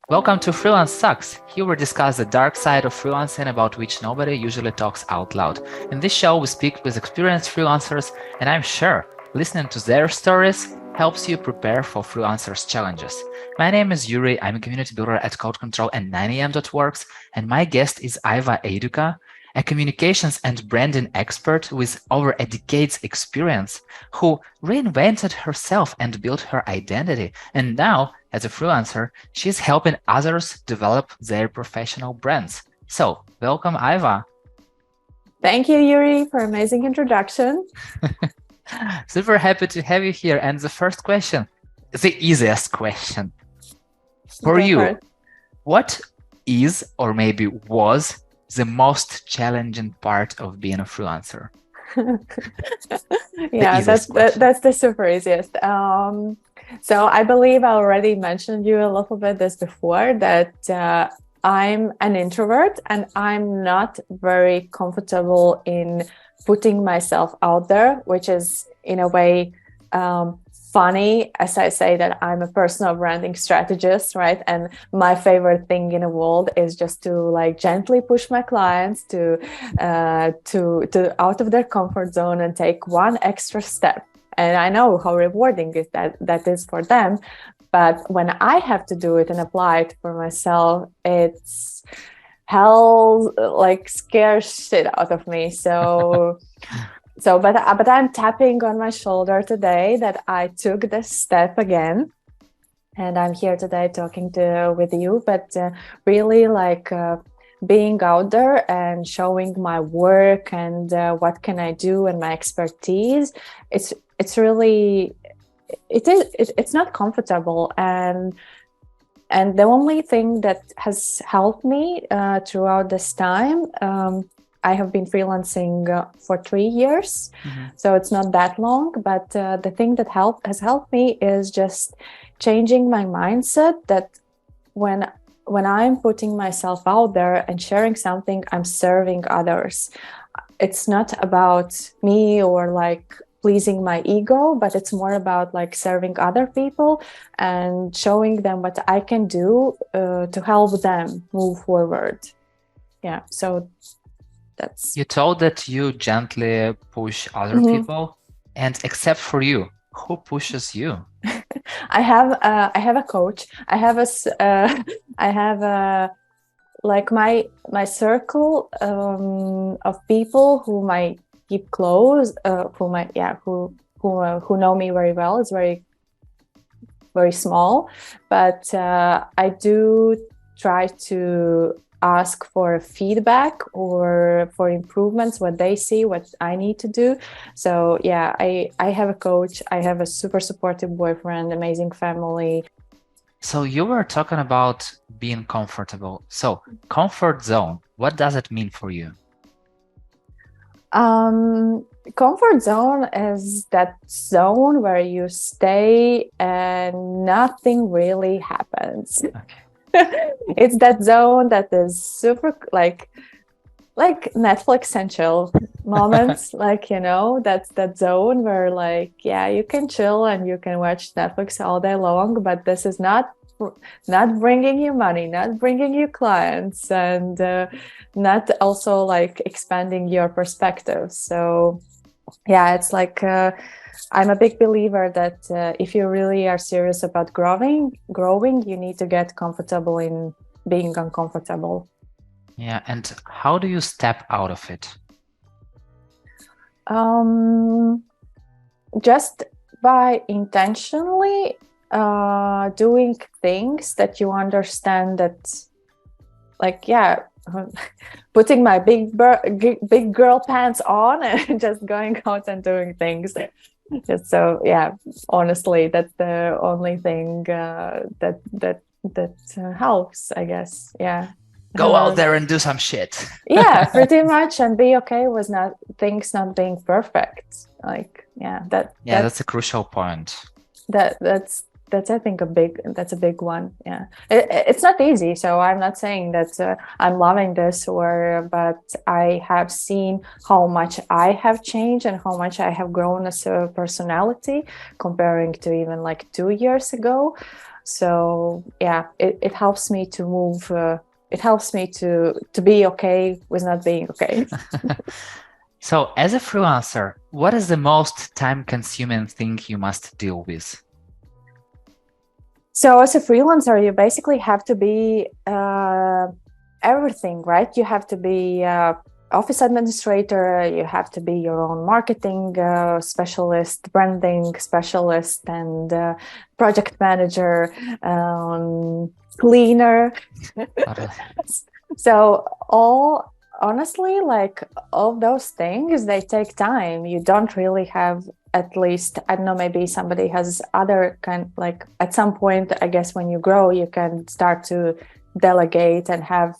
Welcome to Freelance Sucks. Here we discuss the dark side of freelancing about which nobody usually talks out loud. In this show, we speak with experienced freelancers, and I'm sure listening to their stories helps you prepare for freelancers' challenges. My name is Yuri. I'm a community builder at Code Control and 9am.works, and my guest is Aiva Eiduka, a communications and branding expert with over a decade's experience who reinvented herself and built her identity. And now, as a freelancer, she's helping others develop their professional brands. So, welcome, Aiva. Thank you, Yuri, for amazing introduction. Super happy to have you here. And the first question, the easiest question for you. What is, or maybe was, the most challenging part of being a freelancer? Yeah, that's the super easiest. So I believe I already mentioned you a little bit this before, that I'm an introvert and I'm not very comfortable in putting myself out there, which is in a way funny as I say that I'm a personal branding strategist, right? And my favorite thing in the world is just to like gently push my clients to out of their comfort zone and take one extra step. And I know how rewarding that is for them. But when I have to do it and apply it for myself, it's hell, like scares shit out of me. But I'm tapping on my shoulder today that I took this step again, and I'm here today talking with you. But really, like being out there and showing my work and what can I do and my expertise. It's really it's not comfortable, and the only thing that has helped me throughout this time. I have been freelancing for 3 years, so it's not that long. But the thing that has helped me is just changing my mindset that when I'm putting myself out there and sharing something, I'm serving others. It's not about me or like pleasing my ego, but it's more about like serving other people and showing them what I can do to help them move forward. Yeah, so you told that you gently push other people, and except for you, who pushes you? I have a coach. I have like my circle of people whom I keep close, who know me very well. It's very, very small, but I do try to ask for feedback or for improvements, what they see, what I need to do. So yeah, I have a coach, I have a super supportive boyfriend, amazing family. So you were talking about being comfortable. So comfort zone, what does it mean for you? Comfort zone is that zone where you stay and nothing really happens. Okay. It's that zone that is super like Netflix and chill moments. Like, you know, that's that zone where like, yeah, you can chill and you can watch Netflix all day long, but this is not bringing you money, not bringing you clients, and not also like expanding your perspective. So yeah, it's like I'm a big believer that if you really are serious about growing, you need to get comfortable in being uncomfortable. Yeah, and how do you step out of it? Just by intentionally doing things that you understand that, like, yeah, putting my big girl pants on and just going out and doing things. So yeah, honestly, that's the only thing that helps, I guess. Yeah, go out there and do some shit. Yeah, pretty much, and be okay with things not being perfect. Like, yeah, that's a crucial point. That's I think a big one. Yeah, it's not easy, so I'm not saying that I'm loving this, but I have seen how much I have changed and how much I have grown as a personality comparing to even like 2 years ago. So yeah, it helps me to move. It helps me to be okay with not being okay. So, as a freelancer, what is the most time-consuming thing you must deal with? So as a freelancer, you basically have to be everything, right? You have to be office administrator, you have to be your own marketing specialist, branding specialist, and project manager, cleaner. So honestly, like all those things, they take time. You don't really have, at least, I don't know, maybe somebody has other kind, like at some point, I guess when you grow, you can start to delegate and have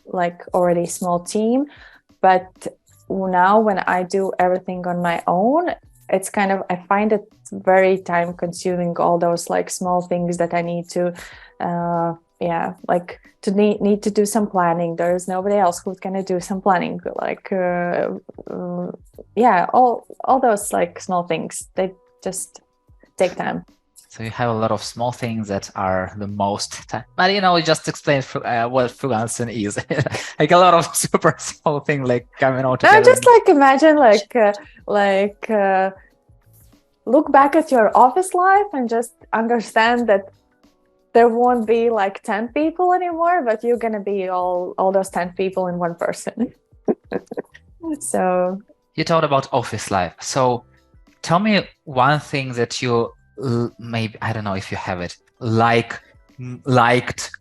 like already small team. But now when I do everything on my own, it's kind of, I find it very time consuming, all those like small things that I need to like to need to do some planning. There's nobody else who's gonna do some planning, like all those like small things, they just take time. So you have a lot of small things that are the most time. But you just explain what freelancing is. Like a lot of super small things like coming all together. No, just like imagine look back at your office life and just understand that there won't be like 10 people anymore, but you're going to be all those 10 people in one person. So you talked about office life. So tell me one thing that you maybe, I don't know if you have it, liked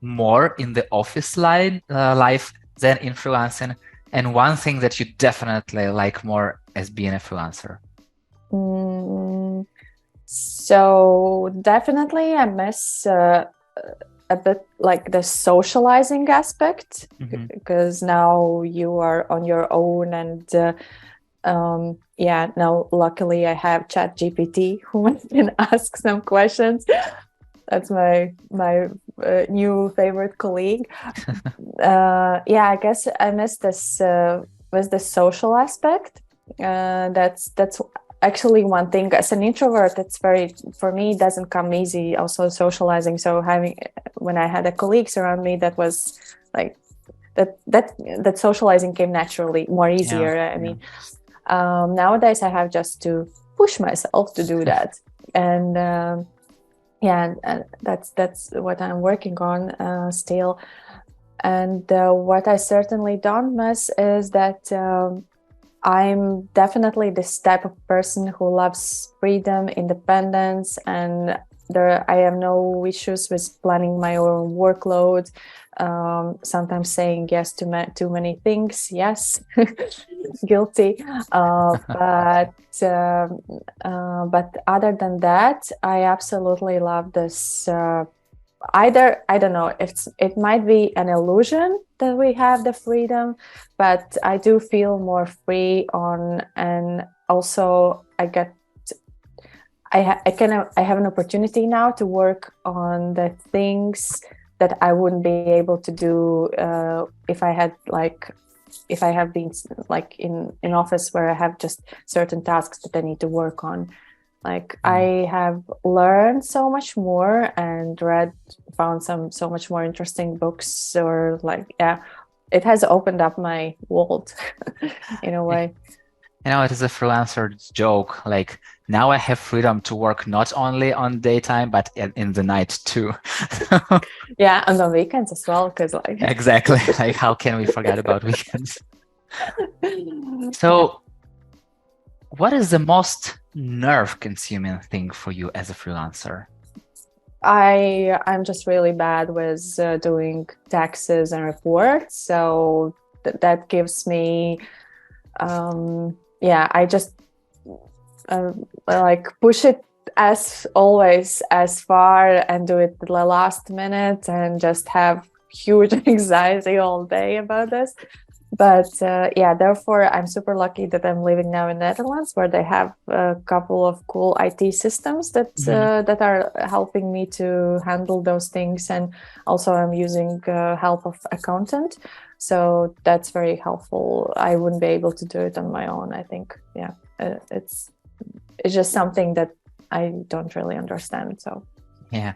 more in the office life than in freelancing, and one thing that you definitely like more as being a freelancer. So definitely I miss a bit like the socializing aspect, because now you are on your own, and now luckily I have ChatGPT who can ask some questions. That's my new favorite colleague. I guess I miss this was the social aspect. That's actually one thing. As an introvert, it's very, for me, it doesn't come easy also socializing. So when I had a colleagues around me, that was like that socializing came naturally, more easier. I mean, nowadays I have just to push myself to do that. And and that's what I'm working on still. And what I certainly don't miss is that I'm definitely this type of person who loves freedom, independence, and I have no issues with planning my own workload. Sometimes saying yes to too many things. Yes, guilty. But other than that, I absolutely love this. Either, I don't know, it might be an illusion that we have the freedom, but I do feel more free and also I have an opportunity now to work on the things that I wouldn't be able to do if I have been like in office where I have just certain tasks that I need to work on. Like I have learned so much more and found so much more interesting books, or it has opened up my world in a way. It is a freelancer joke. Like now I have freedom to work not only on daytime, but in the night too. Yeah, and on weekends as well, because exactly. Like how can we forget about weekends? So what is the most nerve-consuming thing for you as a freelancer? I'm just really bad with doing taxes and reports, so that gives me I just push it as far and do it the last minute and just have huge anxiety all day about this. But therefore I'm super lucky that I'm living now in Netherlands, where they have a couple of cool IT systems that are helping me to handle those things. And also I'm using help of accountant. So that's very helpful. I wouldn't be able to do it on my own, I think. It's just something that I don't really understand. So yeah,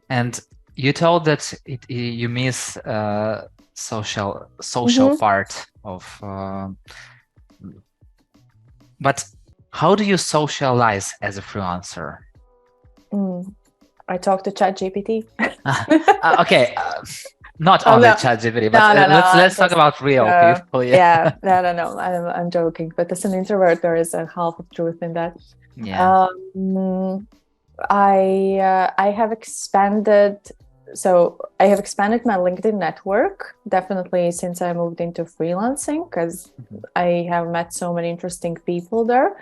And you told that you miss social Mhm. part of. But how do you socialize as a freelancer? I talk to ChatGPT. Okay, not Oh only no, ChatGPT, but no! I'm let's talk just about real people. Yeah. yeah, no. I'm joking. But as an introvert, there is a half of truth in that. Yeah. Um, I have expanded. So I have expanded my LinkedIn network definitely since I moved into freelancing because Mhm. I have met so many interesting people there.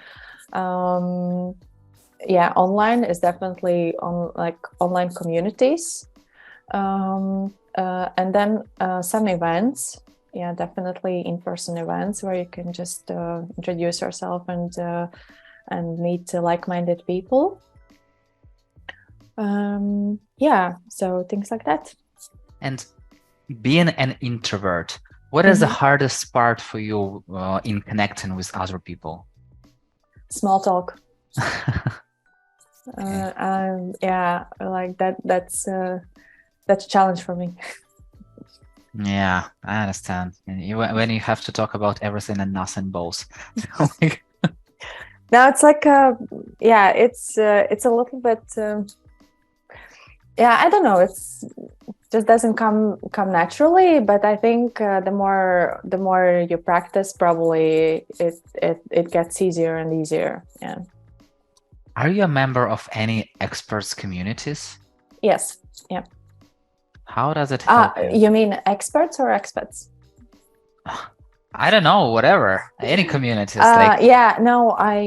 Um, yeah, online is definitely on like online communities, and then some events. Yeah, definitely in-person events where you can just introduce yourself and meet like-minded people. Yeah, so things like that. And being an introvert, what is the Mhm. hardest part for you in connecting with other people? Small talk. Okay. Yeah, like that's a challenge for me. Yeah, I understand. And when you have to talk about everything and nothing both. Like, Now it's like yeah, it's a little bit yeah, I don't know, it's just doesn't come naturally, but I think the more you practice, probably it gets easier and easier. Yeah. are you a member of any experts communities? Yes. Yeah. How does it help you? You mean experts or expats? I don't know, whatever. Any communities, like. Yeah, no, I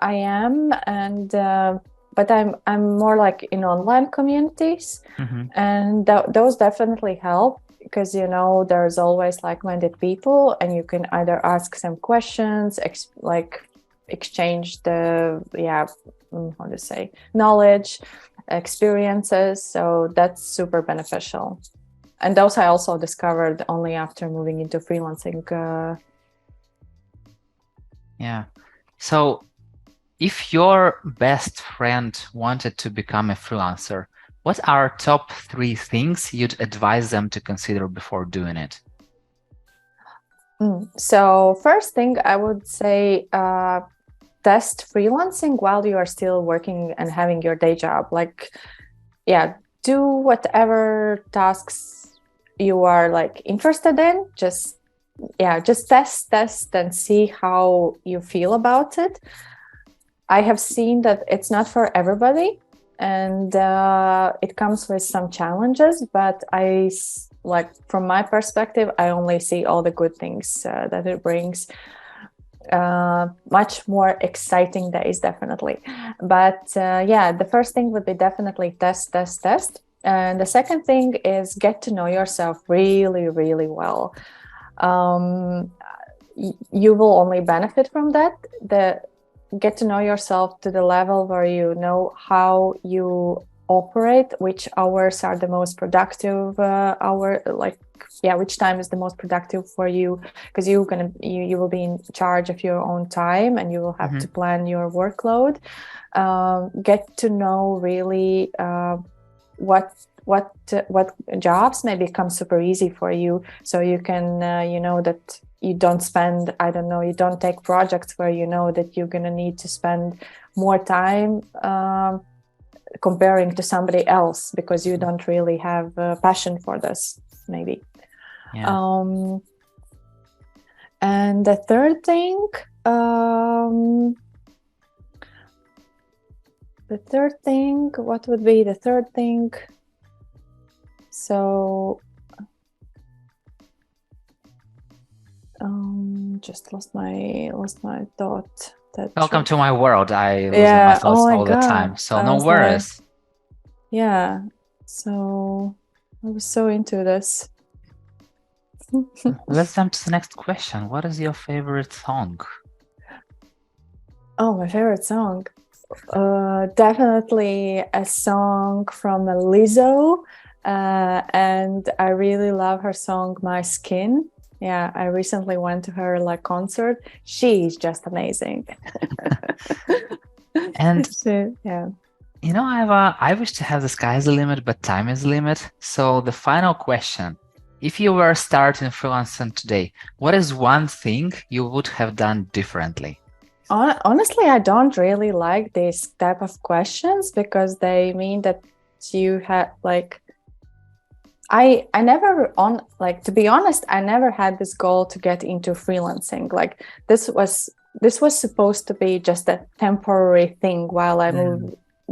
am, and but I'm more like in online communities, Mhm. and those definitely help because there's always like-minded people, and you can either ask some questions, like exchange the how to say knowledge, experiences. So that's super beneficial, and those I also discovered only after moving into freelancing. Yeah. So if your best friend wanted to become a freelancer, what are top 3 things you'd advise them to consider before doing it? So first thing I would say, test freelancing while you are still working and having your day job. Like, yeah, do whatever tasks you are like interested in. Just test and see how you feel about it. I have seen that it's not for everybody, and it comes with some challenges. But like from my perspective, I only see all the good things that it brings. Much more exciting days, definitely. But yeah, the first thing would be definitely test. And the second thing is get to know yourself really, really well. Um, you will only benefit from that. Get to know yourself to the level where you know how you operate, which hours are the most productive which time is the most productive for you, because you will be in charge of your own time and you will have to plan your workload. Get to know really what jobs may become super easy for you, so you can that you don't spend, I don't know, you don't take projects where you know that you're going to need to spend more time comparing to somebody else because you don't really have a passion for this, maybe. Yeah. And the third thing, what would be the third thing? So just lost my thought. Welcome to my world. I lose my Yeah. Oh thoughts my all the God. time. So I no was like, worries. yeah. So I was so into this. Let's jump to the next question. What is your favorite song? Oh, my favorite song. Definitely a song from Lizzo. And I really love her song My Skin. Yeah, I recently went to her concert. She's just amazing. And So, yeah. Aiva, I wish to have the sky's the limit, but time is the limit. So the final question, if you were starting freelancing today, what is one thing you would have done differently? Honestly, I don't really like these type of questions because they mean that you have like I never to be honest, I never had this goal to get into freelancing. Like this was supposed to be just a temporary thing while I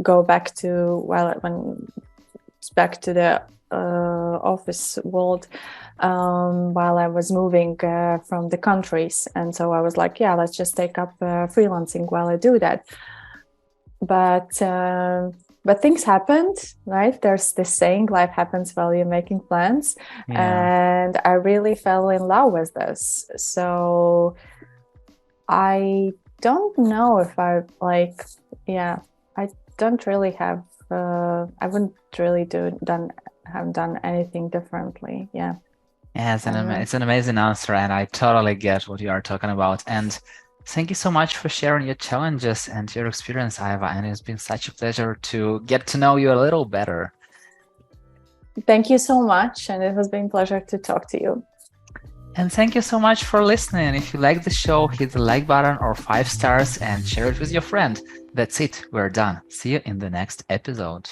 go back to back to the office world while I was moving from the countries. And so I was like, yeah, let's just take up freelancing while I do that. But things happened, right? There's this saying, life happens while you're making plans. Yeah. And I really fell in love with this. So I don't know if I don't really have, I wouldn't really have done anything differently. Yeah. Yeah, it's an amazing answer, and I totally get what you are talking about. And thank you so much for sharing your challenges and your experience, Aiva. And it's been such a pleasure to get to know you a little better. Thank you so much. And it has been a pleasure to talk to you. And thank you so much for listening. If you like the show, hit the like button or 5 stars and share it with your friend. That's it. We're done. See you in the next episode.